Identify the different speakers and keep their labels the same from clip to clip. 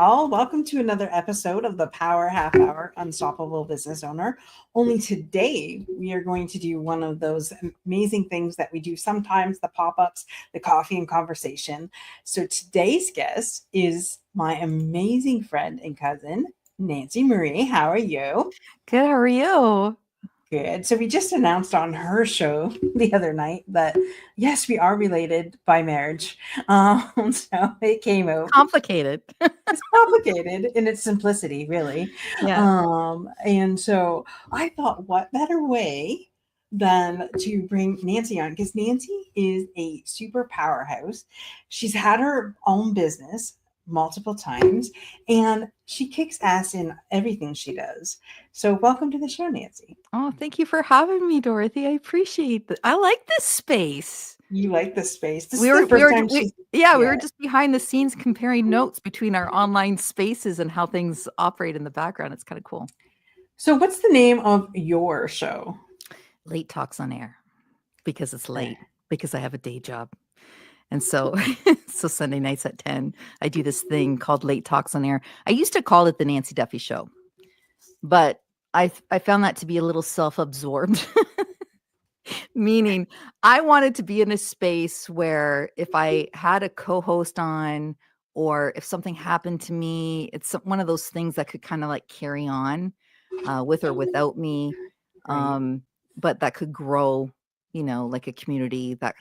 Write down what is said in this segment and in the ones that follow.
Speaker 1: y'all. Welcome to another episode of the Power Half Hour Unstoppable Business Owner. Only today, we are going to do one of those amazing things that we do sometimes, the pop-ups, the coffee and conversation. So today's guest is my amazing friend and cousin, Nancy Marie. How are you?
Speaker 2: Good. How are you?
Speaker 1: Good. So we just announced on her show the other night that yes, we are related by marriage. So it came out.
Speaker 2: Complicated.
Speaker 1: It's complicated in its simplicity, really.
Speaker 2: Yeah.
Speaker 1: And so I thought, what better way than to bring Nancy on? Because Nancy is a super powerhouse. She's had her own business multiple times and she kicks ass in everything she does. So welcome to the show, Nancy.
Speaker 2: Oh, thank you for having me, Dorothy. I appreciate that. I like this space.
Speaker 1: You like this space. This
Speaker 2: We
Speaker 1: is
Speaker 2: were,
Speaker 1: the
Speaker 2: we
Speaker 1: first
Speaker 2: were,
Speaker 1: time
Speaker 2: we,
Speaker 1: she's
Speaker 2: yeah, we were just behind the scenes comparing notes between our online spaces and how things operate in the background. It's kind of cool.
Speaker 1: So what's the name of your show?
Speaker 2: Late Talks on Air, because it's late, because I have a day job. And so, so Sunday nights at 10, I do this thing called Late Talks on Air. I used to call it the Nancy Duffy Show, but I found that to be a little self-absorbed, meaning I wanted to be in a space where if I had a co-host on or if something happened to me, it's one of those things that could kind of like carry on with or without me, but that could grow, like a community, that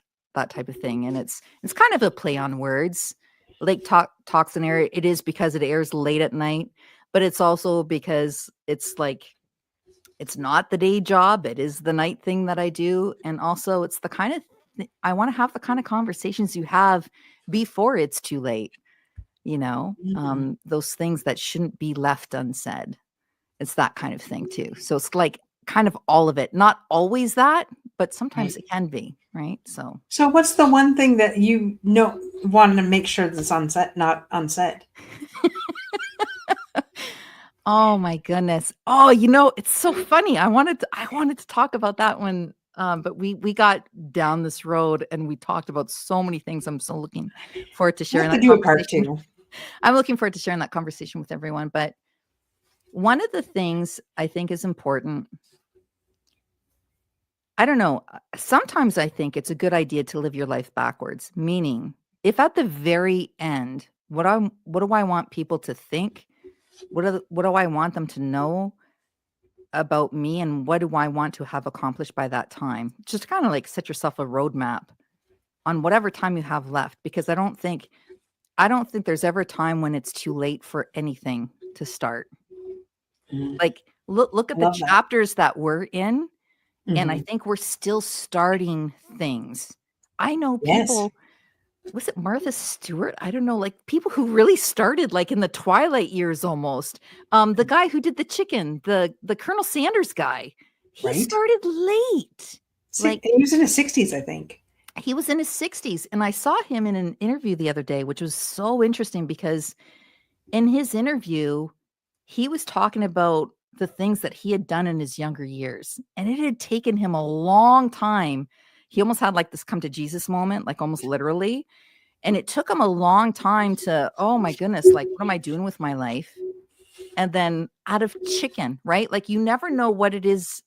Speaker 2: type of thing. And it's kind of a play on words. Late Talks on Air, it is because it airs late at night, but it's also because it's like, it's not the day job. It is the night thing that I do. And also it's the kind of, I want to have the kind of conversations you have before it's too late, those things that shouldn't be left unsaid. It's that kind of thing too. So it's like kind of all of it, not always that, but sometimes it can be, right? So
Speaker 1: what's the one thing that you wanted to make sure that's unsaid, not unsaid?
Speaker 2: Oh my goodness. Oh, it's so funny. I wanted to talk about that one. But we got down this road and we talked about so many things. I'm so looking forward to sharing that conversation. I'm looking forward to sharing that conversation with everyone. But one of the things I think is important, I don't know, sometimes I think it's a good idea to live your life backwards, meaning if at the very end, what do I want people to think? What do I want them to know about me, and what do I want to have accomplished by that time? Just kind of like set yourself a roadmap on whatever time you have left, because I don't think there's ever a time when it's too late for anything to start. Like look at the chapters that we're in, and I think we're still starting things. I know people. Was it Martha Stewart? I don't know, like people who really started like in the twilight years almost. The guy who did the chicken, the Colonel Sanders guy, he started late.
Speaker 1: Like he was in his 60s, I think.
Speaker 2: He was in his 60s. And I saw him in an interview the other day, which was so interesting because in his interview, he was talking about the things that he had done in his younger years. And it had taken him a long time. He almost had like this come to Jesus moment, like almost literally. And it took him a long time to, oh my goodness, like, what am I doing with my life? And then out of chicken, right? Like you never know what it is,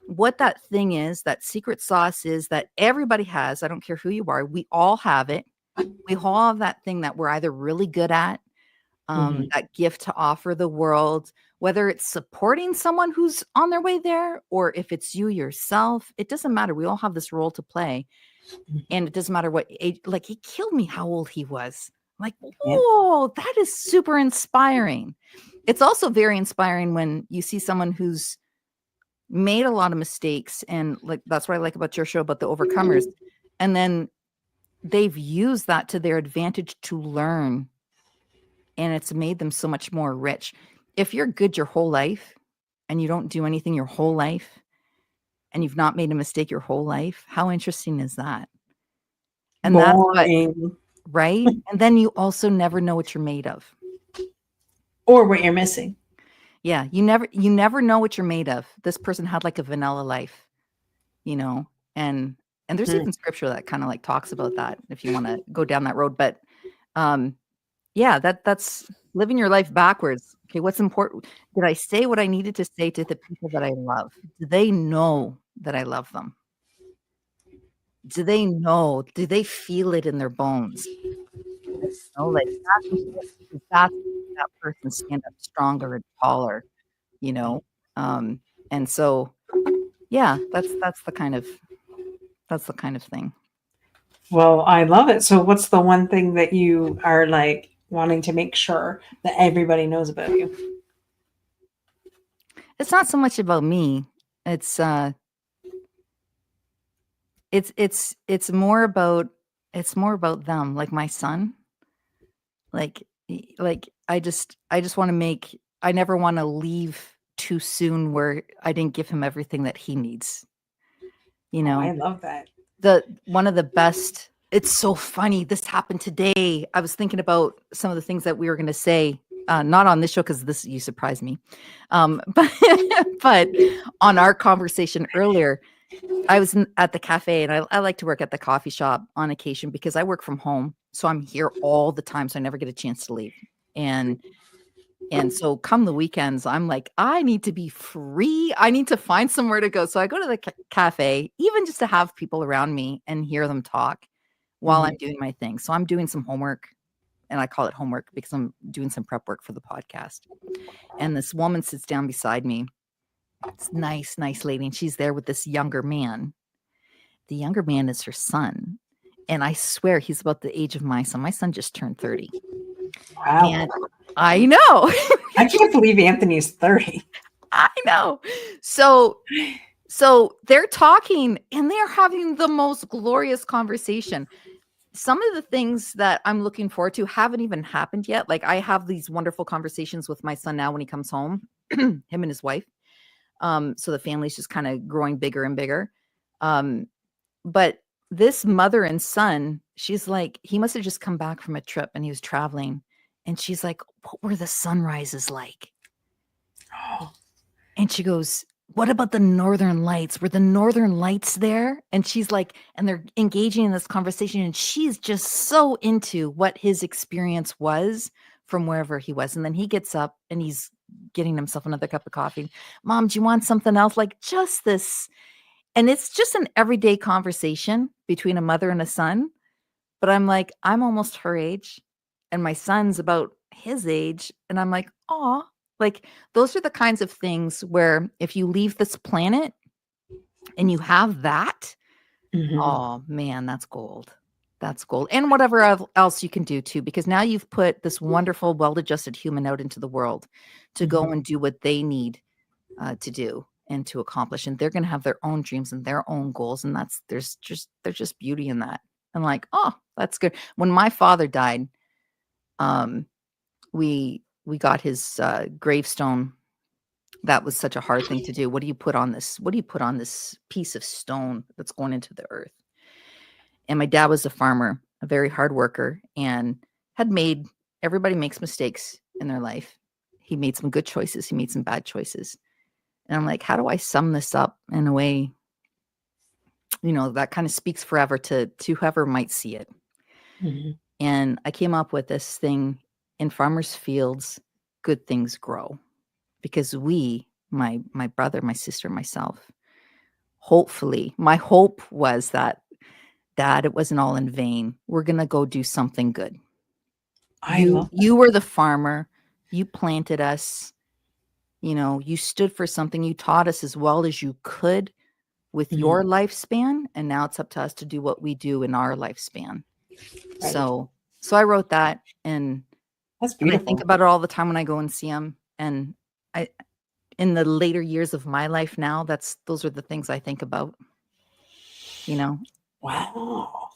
Speaker 2: what that thing is, that secret sauce is that everybody has. I don't care who you are. We all have it. We all have that thing that we're either really good at, that gift to offer the world, whether it's supporting someone who's on their way there, or if it's you yourself, it doesn't matter. We all have this role to play. And it doesn't matter what age, like he killed me how old he was. I'm like, whoa, that is super inspiring. It's also very inspiring when you see someone who's made a lot of mistakes. And like, that's what I like about your show, about the overcomers. And then they've used that to their advantage to learn. And it's made them so much more rich. If you're good your whole life and you don't do anything your whole life and you've not made a mistake your whole life, how interesting is that? And
Speaker 1: boring.
Speaker 2: That's what, right? And then you also never know what you're made of.
Speaker 1: Or what you're missing.
Speaker 2: Yeah, you never know what you're made of. This person had like a vanilla life, and there's even scripture that kind of like talks about that if you want to go down that road. But Yeah, that's living your life backwards. Okay, what's important? Did I say what I needed to say to the people that I love? Do they know that I love them? Do they know? Do they feel it in their bones? Like, that's important because that's making that person stand up stronger and taller, you know? Um, and so, yeah, that's the kind of thing.
Speaker 1: Well, I love it. So, what's the one thing that you are like wanting to make sure that everybody knows about you?
Speaker 2: It's not so much about me. It's, uh it's it's more about them, like my son. I just wanna make I never wanna leave too soon where I didn't give him everything that he needs, you
Speaker 1: Oh,
Speaker 2: know?
Speaker 1: I love that.
Speaker 2: The one of the best it's so funny, this happened today. I was thinking about some of the things that we were gonna say, not on this show because this you surprised me. But but on our conversation earlier, I was at the cafe, and I like to work at the coffee shop on occasion because I work from home, so I'm here all the time, so I never get a chance to leave. And so come the weekends, I'm like, I need to be free. I need to find somewhere to go. So I go to the cafe, even just to have people around me and hear them talk while I'm
Speaker 1: Mhm.
Speaker 2: doing my thing. So I'm doing some homework, and I call it homework because I'm doing some prep work for the podcast. And this woman sits down beside me. It's nice, nice lady, and she's there with this younger man. The younger man is her son, and I swear he's about the age of my son. My son just turned 30,
Speaker 1: Wow.
Speaker 2: and I know.
Speaker 1: I can't believe Anthony's 30.
Speaker 2: I know. So they're talking, and they're having the most glorious conversation. Some of the things that I'm looking forward to haven't even happened yet. Like, I have these wonderful conversations with my son now when he comes home, him and his wife. So the family's just kind of growing bigger and bigger. Um, But this mother and son, she's like, he must have just come back from a trip and he was traveling. And she's like, "What were the sunrises like?"
Speaker 1: Oh,
Speaker 2: And she goes, "What about the northern lights? Were the northern lights there?" And she's like, and they're engaging in this conversation. And she's just so into what his experience was from wherever he was. And then he gets up and he's getting himself another cup of coffee. "Mom, do you want something else?" Like, just this. And it's just an everyday conversation between a mother and a son, but I'm like, I'm almost her age, and my son's about his age, and I'm like, "Aw." Like, those are the kinds of things where if you leave this planet and you have that,
Speaker 1: mhm,
Speaker 2: oh, man, that's gold. That's gold, and whatever else you can do too, because now you've put this wonderful, well-adjusted human out into the world to go
Speaker 1: mhm.
Speaker 2: and do what they need to do and to accomplish, and they're going to have their own dreams and their own goals, and there's just beauty in that. I'm like, oh, that's good. When my father died, um we got his gravestone. That was such a hard thing to do. What do you put on this piece of stone that's going into the earth? And my dad was a farmer, a very hard worker, and had made everybody makes mistakes in their life. He made some good choices, he made some bad choices. And I'm like, how do I sum this up in a way, that kind of speaks forever to whoever might see it?
Speaker 1: Mhm.
Speaker 2: And I came up with this thing: in farmers' fields, good things grow. Because my brother, my sister, myself, hopefully, my hope was that it wasn't all in vain. We're gonna go do something good.
Speaker 1: I
Speaker 2: You
Speaker 1: love that.
Speaker 2: you were the farmer. You planted us. You stood for something. You taught us as well as you could with
Speaker 1: Mhm.
Speaker 2: your lifespan, and now it's up to us to do what we do in our lifespan.
Speaker 1: Right.
Speaker 2: So I wrote that, and
Speaker 1: That's
Speaker 2: I think
Speaker 1: beautiful.
Speaker 2: about it all the time when I go and see him. And I in the later years of my life now, those are the things I think about, you know?
Speaker 1: Wow.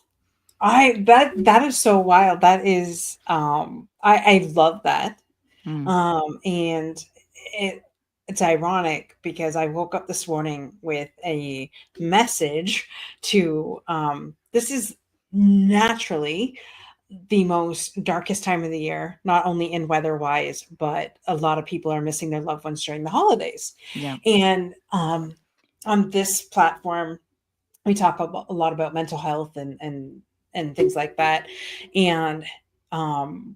Speaker 1: That is so wild. That is I love that.
Speaker 2: Mm,
Speaker 1: And it it's ironic because I woke up this morning with a message to this is naturally the most darkest time of the year, not only in weather wise, but a lot of people are missing their loved ones during the holidays.
Speaker 2: yeah,
Speaker 1: And on this platform, we talk about, a lot about mental health and things like that. And um,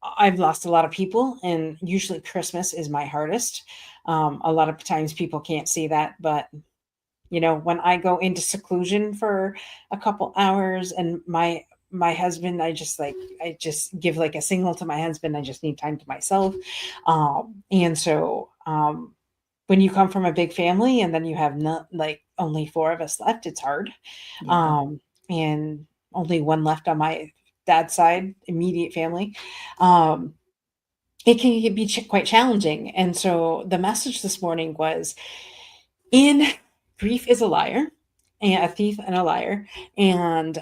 Speaker 1: I've lost a lot of people, and usually Christmas is my hardest. A lot of times people can't see that, but when I go into seclusion for a couple hours, and my husband, I just give like a signal to my husband, I just need time to myself. And so when you come from a big family and then you have not like only four of us left, it's hard.
Speaker 2: Yeah.
Speaker 1: um, and only one left on my dad's side, immediate family. um, it can be quite challenging. And so the message this morning was, in grief is a liar, and a thief and a liar. And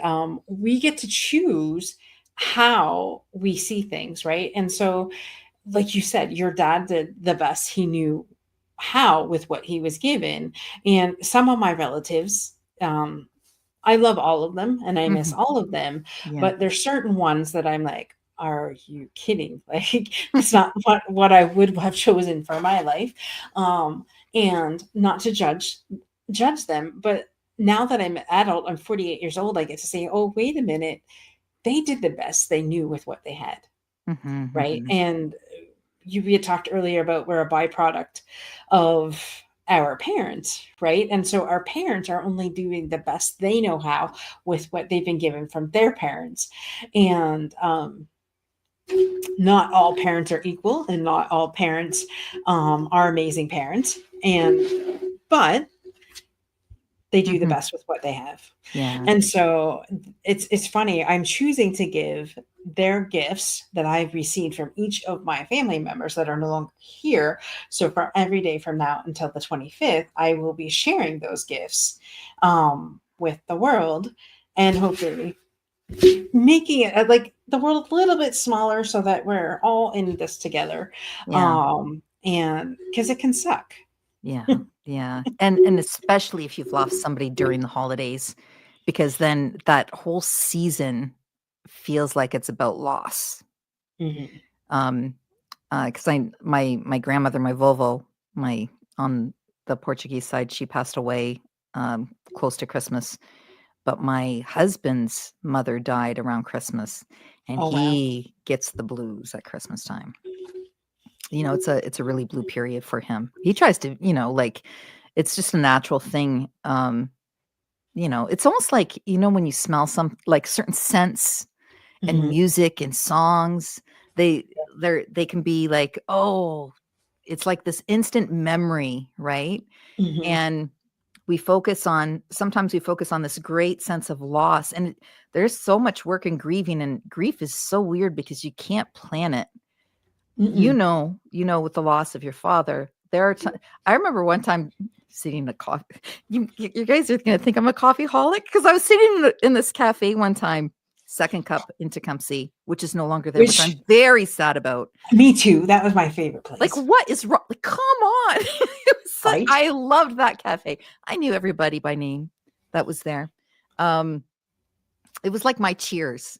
Speaker 1: we get to choose how we see things, right? And so, like you said, your dad did the best he knew how with what he was given. And some of my relatives, I love all of them and I miss
Speaker 2: Mhm.
Speaker 1: all of them,
Speaker 2: Yeah.
Speaker 1: but there's certain ones that I'm like, are you kidding? Like, that's not what I would have chosen for my life. And not to judge them, but now that I'm an adult, I'm 48 years old, I get to say, oh, wait a minute, they did the best they knew with what they had,
Speaker 2: Mhm,
Speaker 1: right?
Speaker 2: mhm.
Speaker 1: And we had talked earlier about we're a byproduct of our parents, right? And so our parents are only doing the best they know how with what they've been given from their parents. And not all parents are equal, and not all parents are amazing parents. But they do the
Speaker 2: Mhm.
Speaker 1: best with what they have.
Speaker 2: Yeah.
Speaker 1: And so it's funny. I'm choosing to give their gifts that I've received from each of my family members that are no longer here. So for every day from now until the 25th, I will be sharing those gifts with the world, and hopefully making it like the world a little bit smaller so that we're all in this together.
Speaker 2: Yeah.
Speaker 1: And because it can suck.
Speaker 2: Yeah. Yeah. And especially if you've lost somebody during the holidays, because then that whole season feels like it's about loss.
Speaker 1: Mhm.
Speaker 2: Um, because my grandmother, my Volvo, my on the Portuguese side, she passed away close to Christmas. But my husband's mother died around Christmas, and
Speaker 1: Oh, wow.
Speaker 2: he gets the blues at Christmas time. It's a really blue period for him. He tries to, like it's just a natural thing. It's almost like, when you smell some like certain scents and
Speaker 1: Mhm.
Speaker 2: music and songs, they they can be like, oh, it's like this instant memory, right?
Speaker 1: Mhm.
Speaker 2: And sometimes we focus on this great sense of loss, and there's so much work in grieving, and grief is so weird because you can't plan it.
Speaker 1: Mm-mm.
Speaker 2: With the loss of your father, there are I remember one time sitting in a coffee. You guys are gonna think I'm a coffee holic because I was sitting in this cafe one time, second cup in Tecumseh, which is no longer there, which
Speaker 1: Which,
Speaker 2: I'm very sad about.
Speaker 1: me too. That was my favorite
Speaker 2: Like,
Speaker 1: place,
Speaker 2: what is wrong? Like, come on.
Speaker 1: right?
Speaker 2: I loved that cafe. I knew everybody by name that was there. Um, it was like my Cheers,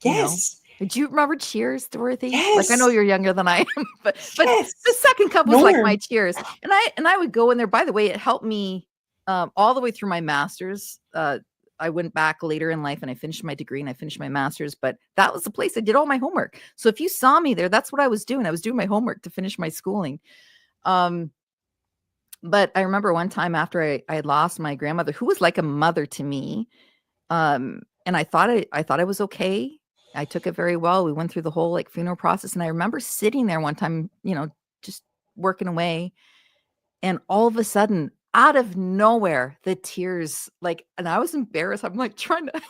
Speaker 2: you know?
Speaker 1: Yes.
Speaker 2: Did you remember Cheers, Dorothy? Like, I know
Speaker 1: Yes.
Speaker 2: you're younger than I am, but the
Speaker 1: Yes.
Speaker 2: second cup was like my
Speaker 1: Norm.
Speaker 2: Cheers. And I would go in there. By the way, it helped me all the way through my master's. I went back later in life and I finished my degree and I finished my master's, but that was the place I did all my homework. So if you saw me there, that's what I was doing. I was doing my homework to finish my schooling. Um, but I remember one time after I had lost my grandmother, who was like a mother to me, and I thought I was okay. I took it very well. We went through the whole like funeral process, and I remember sitting there one time, just working away, and all of a sudden, out of nowhere, the tears like, and I was embarrassed. I'm like trying to,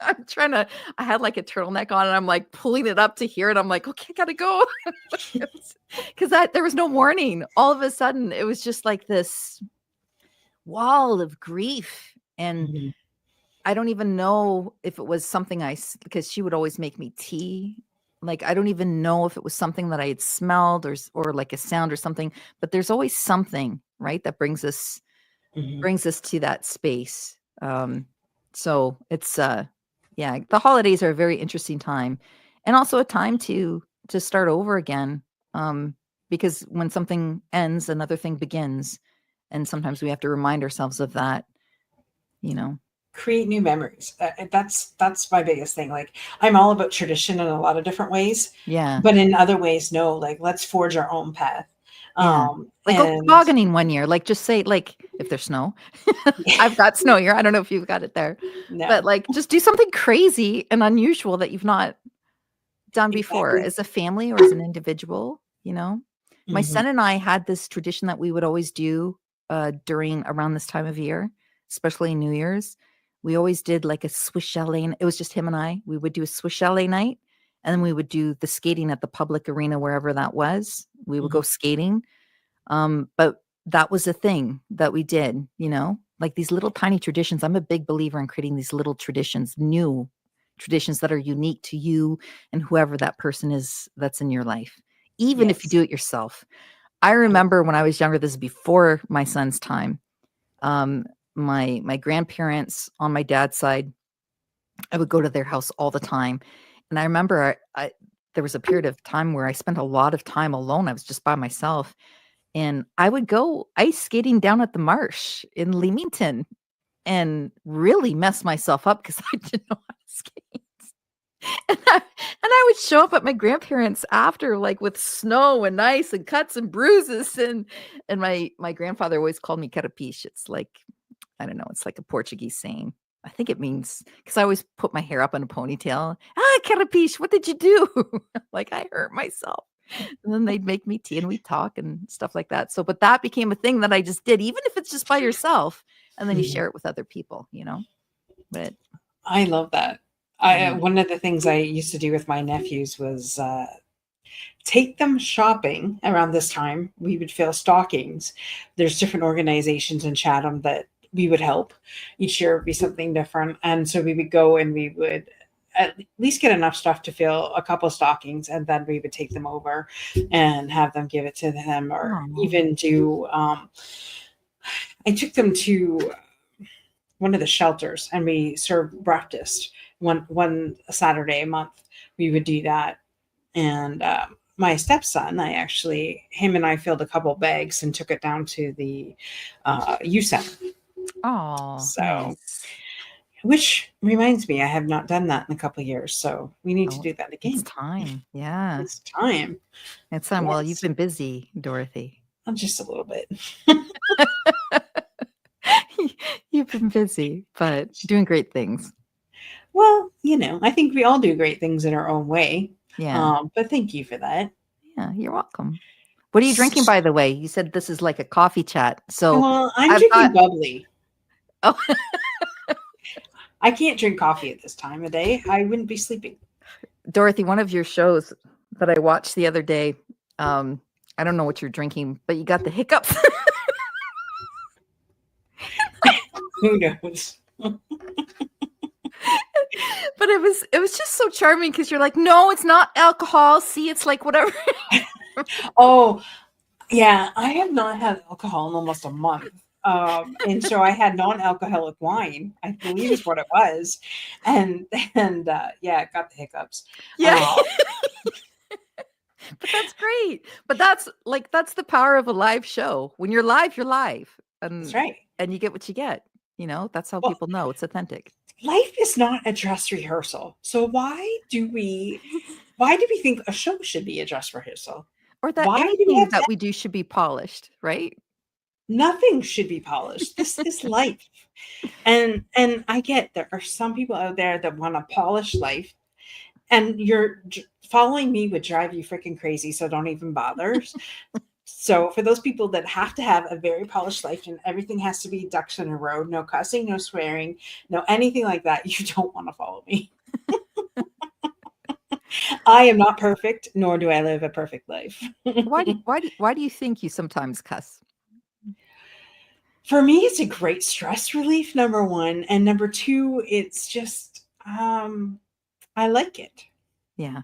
Speaker 2: I'm trying to. I had like a turtleneck on, and I'm like pulling it up to here, and I'm like, okay, I gotta go, because that there was no warning. All of a sudden, it was just like this wall of grief, and
Speaker 1: Mhm.
Speaker 2: I don't even know if it was something because she would always make me tea. Like, I don't even know if it was something that I had smelled or like a sound or something, but there's always something, right? That
Speaker 1: Mhm.
Speaker 2: brings us to that space. So it's, yeah, the holidays are a very interesting time, and also a time to start over again. Um, because when something ends, another thing begins. And sometimes we have to remind ourselves of that, you know.
Speaker 1: create new memories. That's my biggest thing. Like, I'm all about tradition in a lot of different ways,
Speaker 2: Yeah.
Speaker 1: but in other ways, no. Like, let's forge our own path.
Speaker 2: Yeah. Like go
Speaker 1: And
Speaker 2: tobogganing one year, like, just say, like, if there's snow. I've got snow here, I don't know if you've got it there. But,
Speaker 1: no,
Speaker 2: like, just do something crazy and unusual that you've not done before
Speaker 1: exactly.
Speaker 2: as a family or as an individual, you know? My
Speaker 1: Hmm.
Speaker 2: son and I had this tradition that we would always do, during around this time of year, especially New Year's. We always did, like, a Swiss chalet, and it was just him and I. We would do a Swiss chalet night, and then we would do the skating at the public arena wherever that was. We would go
Speaker 1: Hmm.
Speaker 2: skating. But that was a thing that we did, you know, like these little tiny traditions. I'm a big believer in creating these little traditions, new traditions that are unique to you and whoever that person is that's in your life, even if you
Speaker 1: Yes.
Speaker 2: do it yourself. I remember when I was younger, this is before my son's time. Um, my grandparents on my dad's side, I would go to their house all the time. And I remember there was a period of time where I spent a lot of time alone. I was just by myself and I would go ice skating down at the marsh in Leamington and really mess myself up because I didn't know how to skate. And I would show up at my grandparents after, like, with snow and ice and cuts and bruises, and my grandfather always called me carapiche. It's like, I don't know, it's like a Portuguese saying. I think it means because I always put my hair up in a ponytail. "Ah, carapiche, what did you do?" Like, "I hurt myself." And then they'd make me tea and we'd talk and stuff like that. So, but that became a thing that I just did, even if it's just by yourself, and then you
Speaker 1: Mhm.
Speaker 2: share it with other people, you know? But
Speaker 1: I love that.
Speaker 2: yeah.
Speaker 1: One of the things I used to do with my nephews was take them shopping around this time. We would fill stockings. There's different organizations in Chatham that we would help. Each year would be something different. And so we would go and we would at least get enough stuff to fill a couple stockings, and then we would take them over and have them give it to them, or
Speaker 2: Oh,
Speaker 1: even do I took them to one of the shelters and we served breakfast one Saturday a month. We would do that. And my stepson, I actually, him and I filled a couple bags and took it down to the youth center.
Speaker 2: oh,
Speaker 1: So,
Speaker 2: nice.
Speaker 1: which reminds me, I have not done that in a couple of years. So we need to
Speaker 2: Oh,
Speaker 1: do that
Speaker 2: it's
Speaker 1: again.
Speaker 2: time. Yeah.
Speaker 1: It's time.
Speaker 2: It's time. Well, you've
Speaker 1: Yes,
Speaker 2: been busy, Dorothy.
Speaker 1: just a little bit.
Speaker 2: You've been busy, but doing great things.
Speaker 1: Well, I think we all do great things in our own way.
Speaker 2: Yeah.
Speaker 1: But thank you for that.
Speaker 2: Yeah, you're welcome. What are you drinking, by the way? You said this is like a coffee chat. So
Speaker 1: Well, I'm
Speaker 2: I've got
Speaker 1: drinking bubbly.
Speaker 2: oh,
Speaker 1: I can't drink coffee at this time of day. I wouldn't be sleeping.
Speaker 2: Dorothy, one of your shows that I watched the other day, I don't know what you're drinking, but you got the hiccups.
Speaker 1: Who knows?
Speaker 2: But it was just so charming because you're like, "No, it's not alcohol. See, it's like whatever."
Speaker 1: Oh, yeah. I have not had alcohol in almost a month. And so I had non-alcoholic wine, I believe is what it was. And yeah, I got the hiccups.
Speaker 2: Yeah.
Speaker 1: Uh,
Speaker 2: But that's great. But that's the power of a live show. When you're live, you're live.
Speaker 1: that's
Speaker 2: And
Speaker 1: right.
Speaker 2: and you get what you get. You know, that's how
Speaker 1: Well,
Speaker 2: people know it's authentic.
Speaker 1: life is not a dress rehearsal. So why do we think a show should be a dress rehearsal?
Speaker 2: Or that
Speaker 1: Why do we
Speaker 2: anything
Speaker 1: have
Speaker 2: that
Speaker 1: to?
Speaker 2: we do should be polished, right?
Speaker 1: Nothing should be polished. This is life. And I get there are some people out there that want to polish life, and following me would drive you freaking crazy. So don't even bother. So for those people that have to have a very polished life and everything has to be ducks in a row, no cussing, no swearing, no anything like that, you don't want to follow me. I am not perfect, nor do I live a perfect life.
Speaker 2: Why do you think you sometimes cuss?
Speaker 1: For me, it's a great stress relief, number one, and number two, it's just I like it.
Speaker 2: Yeah.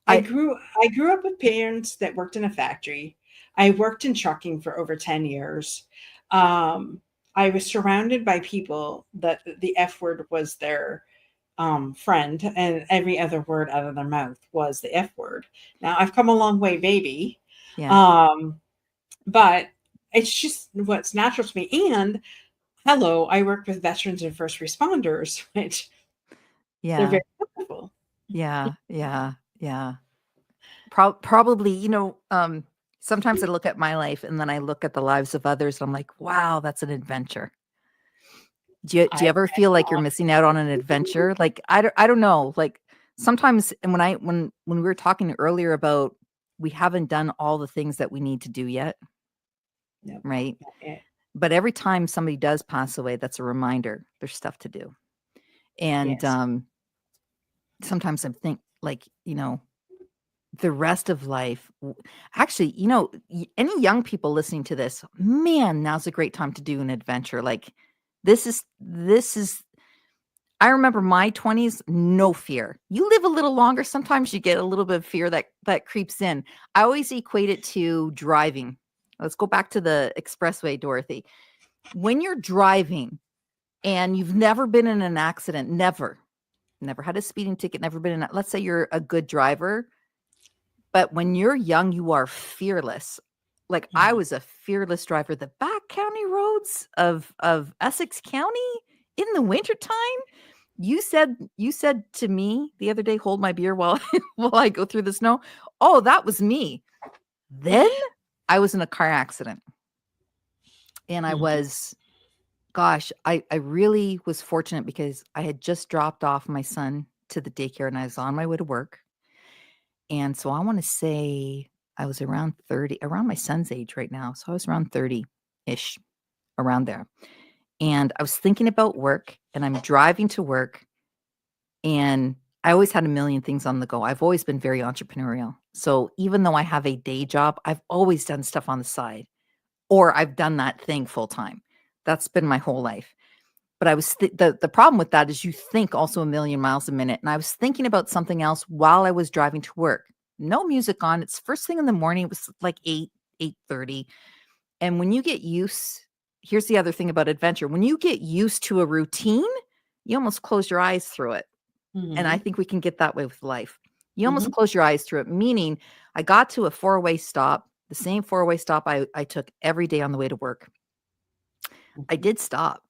Speaker 1: I
Speaker 2: I
Speaker 1: grew I grew up with parents that worked in a factory. I worked in trucking for over 10 years. Um, I was surrounded by people that the F word was their friend, and every other word out of their mouth was the F word. Now I've come a long way, baby.
Speaker 2: yeah.
Speaker 1: Um, but it's just what's natural to me. And hello, I work with veterans and first responders, which they're
Speaker 2: Yeah.
Speaker 1: very helpful.
Speaker 2: Yeah. Yeah. Yeah. Probably, sometimes I look at my life and then I look at the lives of others. I'm like, wow, that's an adventure. Do you
Speaker 1: I
Speaker 2: ever feel like you're missing out on an adventure? Like, I don't know. Like sometimes, and when we were talking earlier about we haven't done all the things that we need to do yet,
Speaker 1: no,
Speaker 2: right?
Speaker 1: not yet.
Speaker 2: But every time somebody does pass away, that's a reminder there's stuff to do. And
Speaker 1: Yes.
Speaker 2: sometimes I think like, the rest of life actually, any young people listening to this, man, now's a great time to do an adventure. Like this is I remember my 20s, no fear. You live a little longer, sometimes you get a little bit of fear that creeps in. I always equate it to driving. Let's go back to the expressway, Dorothy. When you're driving and you've never been in an accident, never had a speeding ticket, never been in let's say you're a good driver, but when you're young, you are fearless. Like I
Speaker 1: Mhm.
Speaker 2: was a fearless driver. The back county roads of Essex County in the wintertime. You said to me the other day, hold my beer while while I go through the snow. Oh, that was me. Then I was in a car accident. And I
Speaker 1: Mhm.
Speaker 2: was, gosh, I really was fortunate because I had just dropped off my son to the daycare and I was on my way to work. And so I want to say I was around 30, around my son's age right now. So I was around 30-ish, around there. And I was thinking about work and I'm driving to work and I always had a million things on the go. I've always been very entrepreneurial. So even though I have a day job, I've always done stuff on the side or I've done that thing full time. That's been my whole life. But I was the problem with that is you think also a million miles a minute. And I was thinking about something else while I was driving to work. No music on. It's first thing in the morning. It was like 8:30. And when you get used, here's the other thing about adventure. When you get used to a routine, you almost close your eyes through it. And I
Speaker 1: Mhm.
Speaker 2: think we can get that way with life. You almost
Speaker 1: Mhm.
Speaker 2: close your eyes through it, meaning I got to a four-way stop, the same four-way stop I took every day on the way to work. I
Speaker 1: Mhm.
Speaker 2: did stop,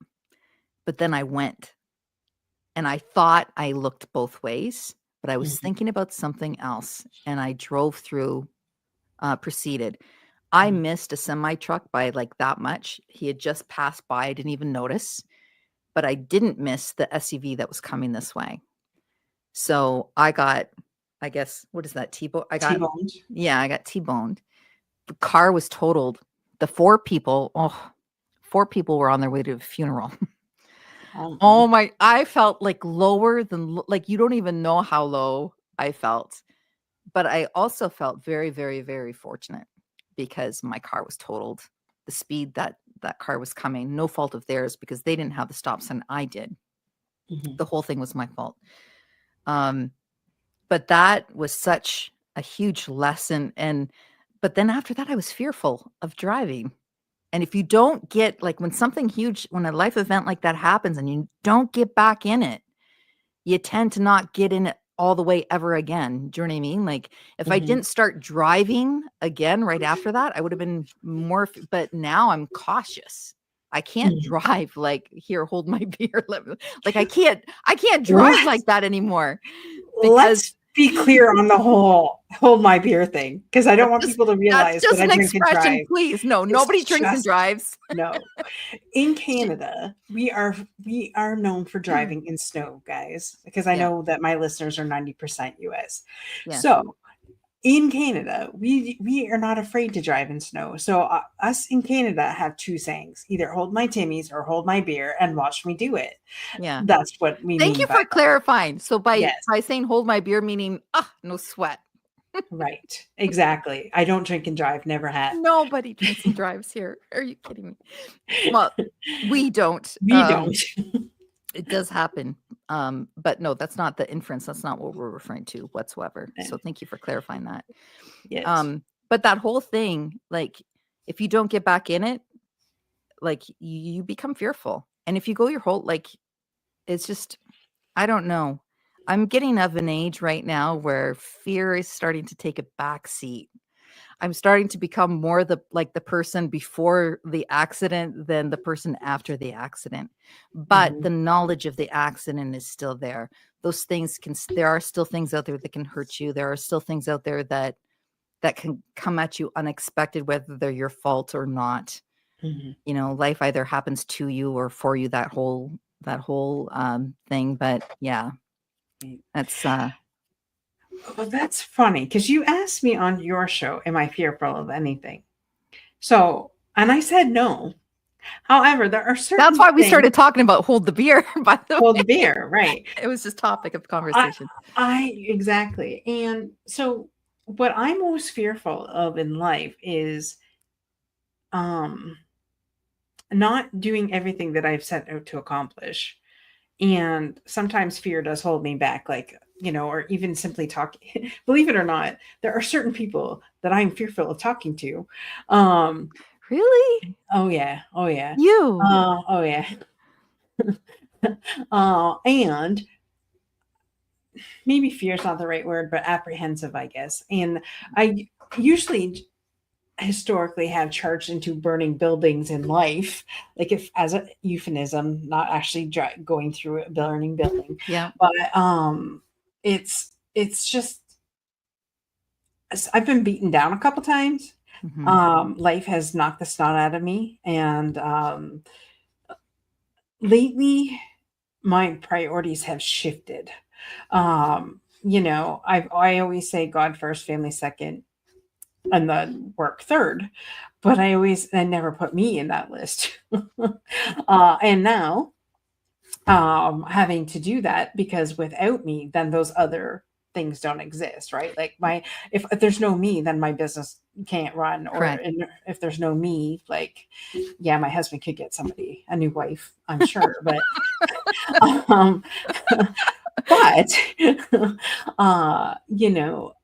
Speaker 2: but then I went and I thought I looked both ways, but I was
Speaker 1: Mhm.
Speaker 2: thinking about something else and I drove through, proceeded. I
Speaker 1: Mhm.
Speaker 2: missed a semi truck by like that much. He had just passed by. I didn't even notice, but I didn't miss the SUV that was coming this way. So I got, I guess, what is that? T-bone?
Speaker 1: T-boned.
Speaker 2: Yeah, I got T-boned. The car was totaled. The four people were on their way to a funeral.
Speaker 1: Oh
Speaker 2: Oh
Speaker 1: my.
Speaker 2: my, I felt like lower than, like, you don't even know how low I felt. But I also felt very, very, very fortunate because my car was totaled. The speed that car was coming, no fault of theirs because they didn't have the stop sign. I did.
Speaker 1: Mhm.
Speaker 2: The whole thing was my fault. Um, but that was such a huge lesson. But then after that, I was fearful of driving. And if you don't get like when a life event like that happens and you don't get back in it, you tend to not get in it all the way ever again. Do you know what I mean? Like if I
Speaker 1: Mhm.
Speaker 2: didn't start driving again right after that, I would have been more, but now I'm cautious. I can't
Speaker 1: Mhm.
Speaker 2: drive like here, hold my beer. Like I can't drive
Speaker 1: Let's
Speaker 2: like that anymore because
Speaker 1: let's be clear on the whole hold my beer thing because I don't
Speaker 2: that's
Speaker 1: want
Speaker 2: just
Speaker 1: people to
Speaker 2: that's
Speaker 1: realize that
Speaker 2: just
Speaker 1: I
Speaker 2: an
Speaker 1: drink and
Speaker 2: expression,
Speaker 1: drive.
Speaker 2: please. No,
Speaker 1: It's
Speaker 2: nobody drinks and
Speaker 1: just
Speaker 2: drives.
Speaker 1: no. In Canada, we are known for driving in snow, guys, because I
Speaker 2: Yeah.
Speaker 1: know that my listeners are 90% US.
Speaker 2: Yes.
Speaker 1: So in Canada, we are not afraid to drive in snow. So us in Canada have two sayings: either hold my timmies or hold my beer and watch me do it.
Speaker 2: Yeah.
Speaker 1: That's what we
Speaker 2: Thank
Speaker 1: mean
Speaker 2: you
Speaker 1: by
Speaker 2: for clarifying. So by
Speaker 1: yes,
Speaker 2: by saying hold my beer, meaning no sweat.
Speaker 1: right, exactly. I don't drink and drive, never have.
Speaker 2: Nobody drinks and drives here. Are you kidding me? Well, we don't.
Speaker 1: We don't.
Speaker 2: It does happen. But no, that's not the inference. That's not what we're referring to whatsoever. So thank you for clarifying that.
Speaker 1: Yes.
Speaker 2: But that whole thing, like, if you don't get back in it, like you become fearful. And if you go your whole like, it's just, I don't know. I'm getting of an age right now where fear is starting to take a back seat. I'm starting to become more the person before the accident than the person after the accident. But
Speaker 1: Mhm.
Speaker 2: the knowledge of the accident is still there. Those things there are still things out there that can hurt you. There are still things out there that can come at you unexpected, whether they're your fault or not.
Speaker 1: Mhm.
Speaker 2: Life either happens to you or for you, that whole thing. But yeah, that's
Speaker 1: Well, that's funny because you asked me on your show, am I fearful of anything? So, and I said no. However, there are
Speaker 2: that's
Speaker 1: certain
Speaker 2: why we
Speaker 1: things.
Speaker 2: started talking about hold the beer, by the
Speaker 1: Hold the
Speaker 2: way.
Speaker 1: beer, right?
Speaker 2: It was just topic of
Speaker 1: I,
Speaker 2: conversation.
Speaker 1: exactly. And so, what I'm most fearful of in life is um not doing everything that I've set out to accomplish. And sometimes fear does hold me back, like, or even simply talking. Believe it or not, there are certain people that I'm fearful of talking to. Um,
Speaker 2: Really?
Speaker 1: oh yeah, oh yeah,
Speaker 2: You?
Speaker 1: oh yeah. And maybe fear is not the right word, but apprehensive, I guess. And I usually historically have charged into burning buildings in life, like if as a euphemism, not actually going through a burning building,
Speaker 2: Yeah.
Speaker 1: but it's just I've been beaten down a couple times.
Speaker 2: Mm-hmm.
Speaker 1: Life has knocked the snot out of me, and lately my priorities have shifted. I always say God first, family second, and then work third, but I never put me in that list. And now having to do that, because without me, then those other things don't exist, right? Like if there's no me, then my business can't run, or
Speaker 2: Correct.
Speaker 1: if there's no me, like, yeah, my husband could get a new wife, I'm sure, but um but uh you know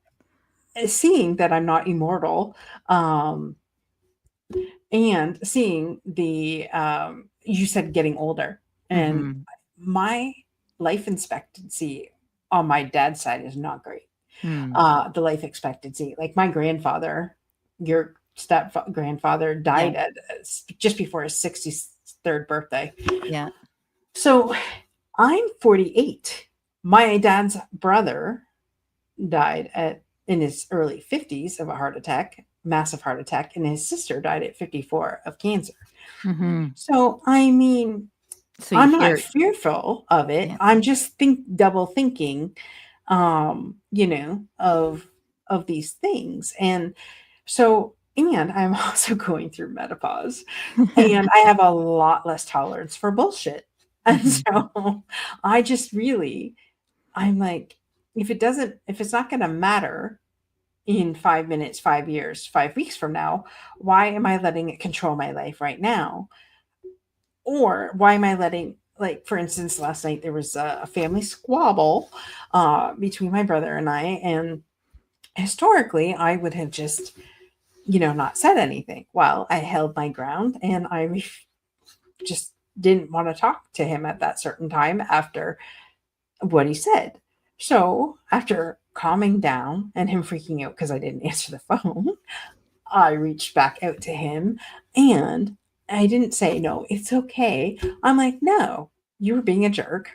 Speaker 1: seeing that I'm not immortal, um and seeing the you said getting older, and
Speaker 2: Mm-hmm.
Speaker 1: my life expectancy on my dad's side is not great.
Speaker 2: Hmm.
Speaker 1: The life expectancy, like my grandfather, your step grandfather,
Speaker 2: Yeah.
Speaker 1: died at just before his 63rd birthday.
Speaker 2: Yeah.
Speaker 1: So I'm 48. My dad's brother died in his early 50s of a heart attack, massive heart attack, and his sister died at 54 of cancer.
Speaker 2: Mm-hmm.
Speaker 1: So I mean,
Speaker 2: So you
Speaker 1: I'm not
Speaker 2: hear,
Speaker 1: fearful of it.
Speaker 2: yeah.
Speaker 1: I'm just double thinking, of these things. And so, and I'm also going through menopause, and I have a lot less tolerance for bullshit. And
Speaker 2: Mm-hmm.
Speaker 1: so I just really, I'm like, if it's not going to matter in 5 minutes, 5 years, 5 weeks from now, why am I letting it control my life right now? Or why am I letting, like, for instance, last night there was a family squabble between my brother and I, and historically I would have just, not said anything. Well, I held my ground, and just didn't want to talk to him at that certain time after what he said. So after calming down and him freaking out because I didn't answer the phone, I reached back out to him, and I didn't say, no, it's okay. I'm like, no, you were being a jerk.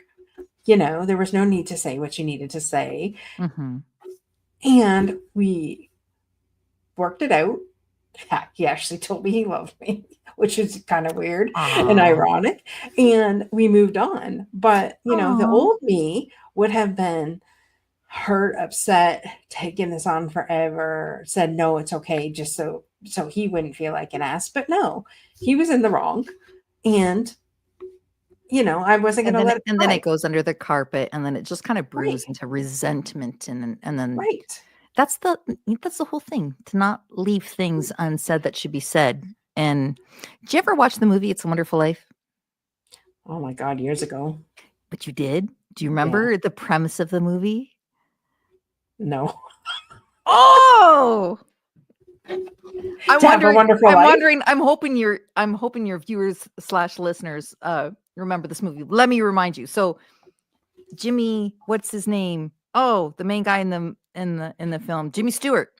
Speaker 1: There was no need to say what you needed to say.
Speaker 2: Mm-hmm.
Speaker 1: And we worked it out. Heck, he actually told me he loved me, which is kind of weird and
Speaker 2: Aw.
Speaker 1: ironic. And we moved on. But, the
Speaker 2: Aw.
Speaker 1: old me would have been hurt, upset, taking this on forever, said no, it's okay, just so he wouldn't feel like an ass. But no, he was in the wrong, and I wasn't
Speaker 2: And
Speaker 1: gonna
Speaker 2: then
Speaker 1: let it
Speaker 2: it
Speaker 1: slide.
Speaker 2: goes under the carpet, and then it just kind of brews
Speaker 1: Right,
Speaker 2: into resentment, and then
Speaker 1: right.
Speaker 2: that's the whole thing, to not leave things unsaid that should be said. And did you ever watch the movie It's a Wonderful Life?
Speaker 1: Oh my God, years ago.
Speaker 2: But you did? Do you
Speaker 1: Yeah.
Speaker 2: remember the premise of the movie?
Speaker 1: No.
Speaker 2: Oh! I'm
Speaker 1: To have a
Speaker 2: wondering
Speaker 1: wonderful
Speaker 2: I'm
Speaker 1: life.
Speaker 2: wondering I'm hoping your viewers slash listeners remember this movie. Let me remind you. So Jimmy, what's his name? Oh, the main guy in the film, Jimmy Stewart.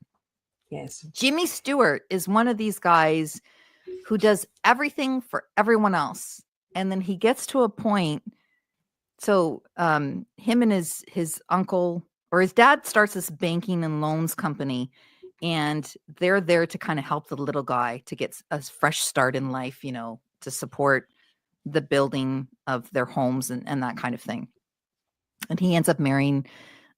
Speaker 1: Yes.
Speaker 2: Jimmy Stewart is one of these guys who does everything for everyone else. And then he gets to a point. So him and his uncle or his dad starts this banking and loans company, and they're there to kind of help the little guy to get a fresh start in life, to support the building of their homes and that kind of thing. And he ends up marrying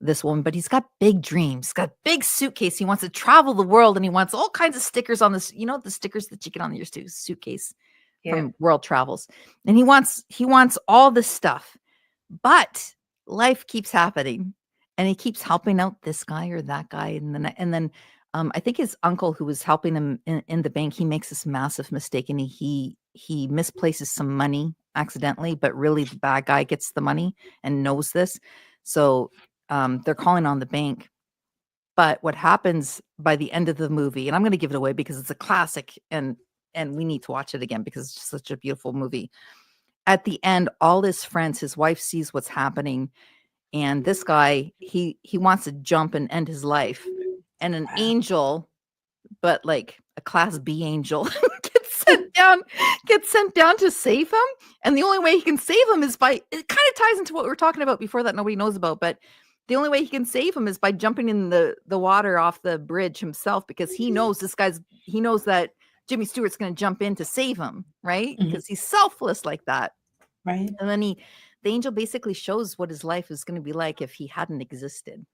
Speaker 2: this woman, but he's got big dreams, got a big suitcase. He wants to travel the world, and he wants all kinds of stickers on this, the stickers that you get on your suitcase
Speaker 1: Yeah.
Speaker 2: from world travels. And he wants all this stuff. But life keeps happening, and he keeps helping out this guy or that guy. And then I think his uncle, who was helping him in the bank, he makes this massive mistake, and he misplaces some money accidentally, but really the bad guy gets the money and knows this. So they're calling on the bank. But what happens by the end of the movie, and I'm going to give it away because it's a classic, and we need to watch it again because it's just such a beautiful movie. At the end, all his friends, his wife sees what's happening, and this guy, he wants to jump and end his life. And an angel, but like a class B angel, gets sent down to save him. And the only way he can save him is by, it kind of ties into what we were talking about before that nobody knows about, but the only way he can save him is by jumping in the water off the bridge himself, because he knows that Jimmy Stewart's going to jump in to save him, right? Because he's selfless like that.
Speaker 1: Right.
Speaker 2: And then the angel basically shows what his life is going to be like if he hadn't existed.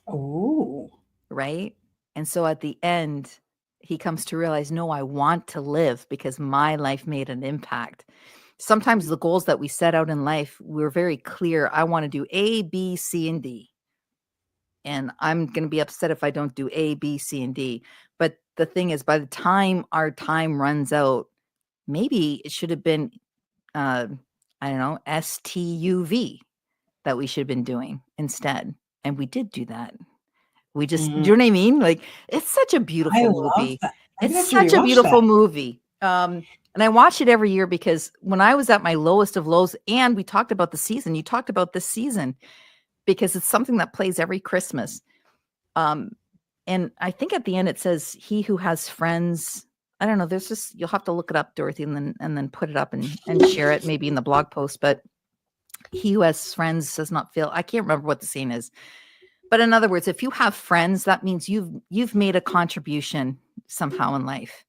Speaker 1: Oh.
Speaker 2: Right. And so at the end, he comes to realize, no, I want to live because my life made an impact. Sometimes the goals that we set out in life, we're very clear. I want to do A, B, C, and D. And I'm going to be upset if I don't do A, B, C, and D. But the thing is, by the time our time runs out, maybe it should have been, I don't know, STUV that we should have been doing instead. And we did do that. We just, do you know what I mean? Like, it's such a beautiful movie. It's such a beautiful movie. And I watch it every year because when I was at my lowest of lows, and we talked about the season, you talked about this season, because it's something that plays every Christmas. And I think at the end it says, he who has friends, I don't know, there's just, you'll have to look it up, Dorothy, and then put it up and share it maybe in the blog post. But he who has friends does not feel, I can't remember what the scene is. But in other words, if you have friends, that means you've made a contribution somehow in life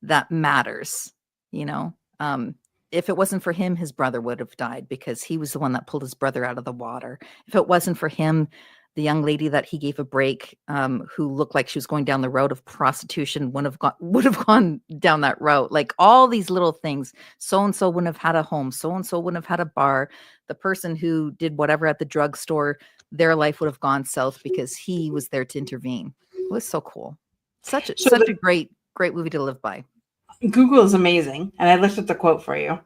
Speaker 2: that matters, If it wasn't for him, his brother would have died because he was the one that pulled his brother out of the water. If it wasn't for him, the young lady that he gave a break, who looked like she was going down the road of prostitution, would have gone down that route. Like all these little things. So-and-so wouldn't have had a home. So-and-so wouldn't have had a bar. The person who did whatever at the drugstore, their life would have gone south because he was there to intervene. It was so cool. Such a great movie to live by.
Speaker 1: Google is amazing. And I looked at the quote for you.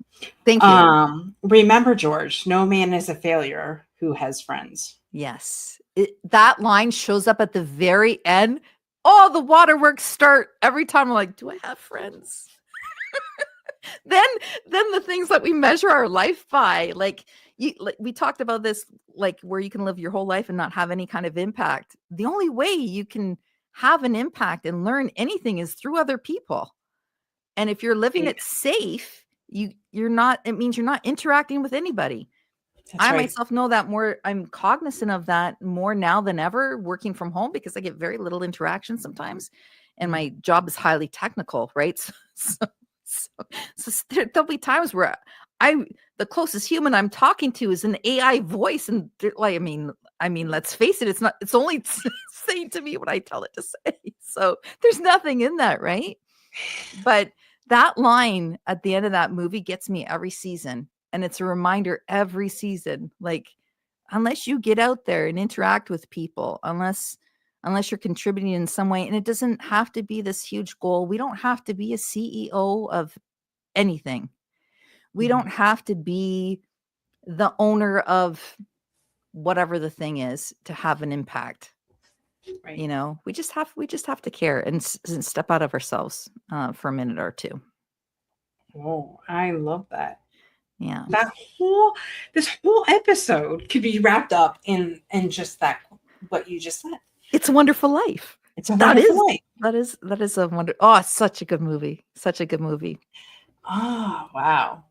Speaker 2: Thank you.
Speaker 1: Remember, George, no man is a failure who has friends.
Speaker 2: Yes. That line shows up at the very end. Oh, the waterworks start every time. I'm like, do I have friends? then the things that we measure our life by, like we talked about this, like where you can live your whole life and not have any kind of impact. The only way you can have an impact and learn anything is through other people. And if you're living it safe, it means you're not interacting with anybody. I myself know that more. I'm cognizant of that more now than ever, working from home, because I get very little interaction sometimes, and my job is highly technical, right? So there'll be times where the closest human I'm talking to is an AI voice, and like, I mean, let's face it, it's only saying to me what I tell it to say. So there's nothing in that, right? But that line at the end of that movie gets me every season. And it's a reminder every season, like, unless you get out there and interact with people, unless you're contributing in some way, and it doesn't have to be this huge goal. We don't have to be a CEO of anything. We don't have to be the owner of whatever the thing is to have an impact. Right. We just have to care and step out of ourselves for a minute or two.
Speaker 1: Oh, I love that.
Speaker 2: Yeah.
Speaker 1: This whole episode could be wrapped up in just that, what you just said.
Speaker 2: It's a Wonderful Life.
Speaker 1: It's a
Speaker 2: That
Speaker 1: Wonderful
Speaker 2: is
Speaker 1: Life.
Speaker 2: that is a wonder. Oh, it's such a good movie. Such a good movie.
Speaker 1: Oh, wow.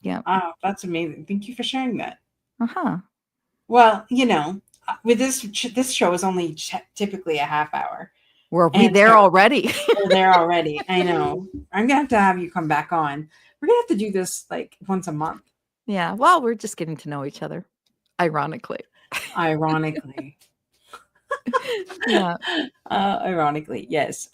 Speaker 2: Yeah.
Speaker 1: Oh, that's amazing. Thank you for sharing that.
Speaker 2: Uh-huh.
Speaker 1: Well, with this show is only typically a half hour,
Speaker 2: Were we
Speaker 1: and
Speaker 2: there
Speaker 1: so
Speaker 2: already?
Speaker 1: we're there already. I know. I'm gonna have you come back on. We're gonna have to do this like once a month.
Speaker 2: Yeah. Well, we're just getting to know each other, ironically.
Speaker 1: Ironically.
Speaker 2: Yeah.
Speaker 1: Ironically, yes.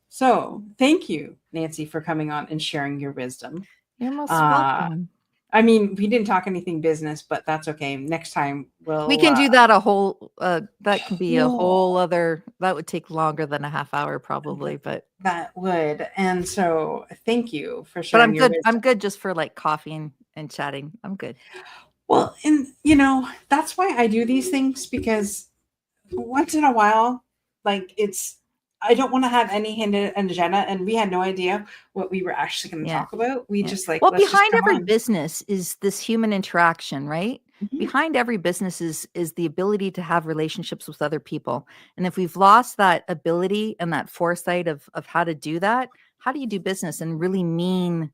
Speaker 1: So thank you, Nancy, for coming on and sharing your wisdom.
Speaker 2: You're most
Speaker 1: Uh,
Speaker 2: welcome.
Speaker 1: I mean, we didn't talk anything business, but that's okay. Next time
Speaker 2: We
Speaker 1: we'll
Speaker 2: can do that a whole that can be a
Speaker 1: oh,
Speaker 2: whole other that would take longer than a half hour probably,
Speaker 1: that would. And so thank you for
Speaker 2: but
Speaker 1: sharing your
Speaker 2: I'm
Speaker 1: wisdom.
Speaker 2: good just for like coffee and chatting. I'm good.
Speaker 1: Well, and that's why I do these things, because once in a while, like I don't want to have any hidden agenda, and we had no idea what we were actually going to
Speaker 2: Yeah.
Speaker 1: talk about. We
Speaker 2: Yeah.
Speaker 1: just like,
Speaker 2: Well,
Speaker 1: let's just
Speaker 2: behind
Speaker 1: come
Speaker 2: every
Speaker 1: on.
Speaker 2: business is this human interaction, right?
Speaker 1: Mhm.
Speaker 2: Behind every business is the ability to have relationships with other people. And if we've lost that ability and that foresight of how to do that, how do you do business and really mean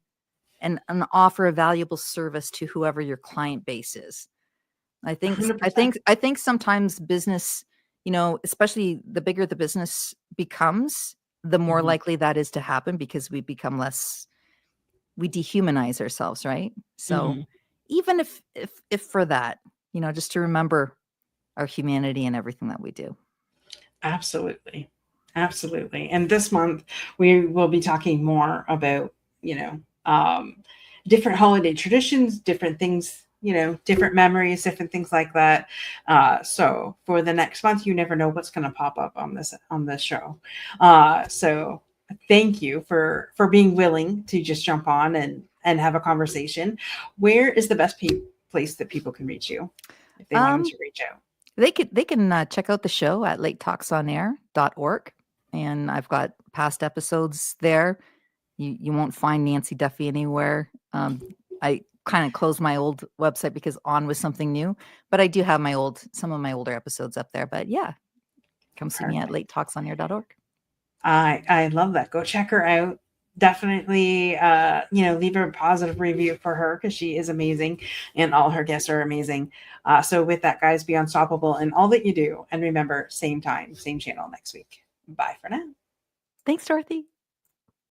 Speaker 2: and offer a valuable service to whoever your client base is? I
Speaker 1: 100%.
Speaker 2: think I think sometimes business, especially the bigger the business becomes, the more
Speaker 1: Mhm.
Speaker 2: likely that is to happen because we dehumanize ourselves, right? So
Speaker 1: Mhm.
Speaker 2: even if for that, just to remember our humanity and everything that we do.
Speaker 1: Absolutely. Absolutely. And this month we will be talking more about, you know, um, different holiday traditions, different things, different memories, different things like that. So for the next month, you never know what's going to pop up on this show. So thank you for being willing to just jump on and have a conversation. Where is the best place that people can reach you if they wanted
Speaker 2: Um,
Speaker 1: to reach out?
Speaker 2: they can check out the show at latetalksonair.org, and I've got past episodes there. You won't find Nancy Duffy anywhere. I kind of closed my old website because on was something new, but I do have some of my older episodes up there. But yeah, come see me at
Speaker 1: Perfect.
Speaker 2: latetalksonair.org.
Speaker 1: I love that. Go check her out. Definitely, leave a positive review for her, because she is amazing and all her guests are amazing. So with that, guys, be unstoppable in all that you do. And remember, same time, same channel next week. Bye for now.
Speaker 2: Thanks, Dorothy.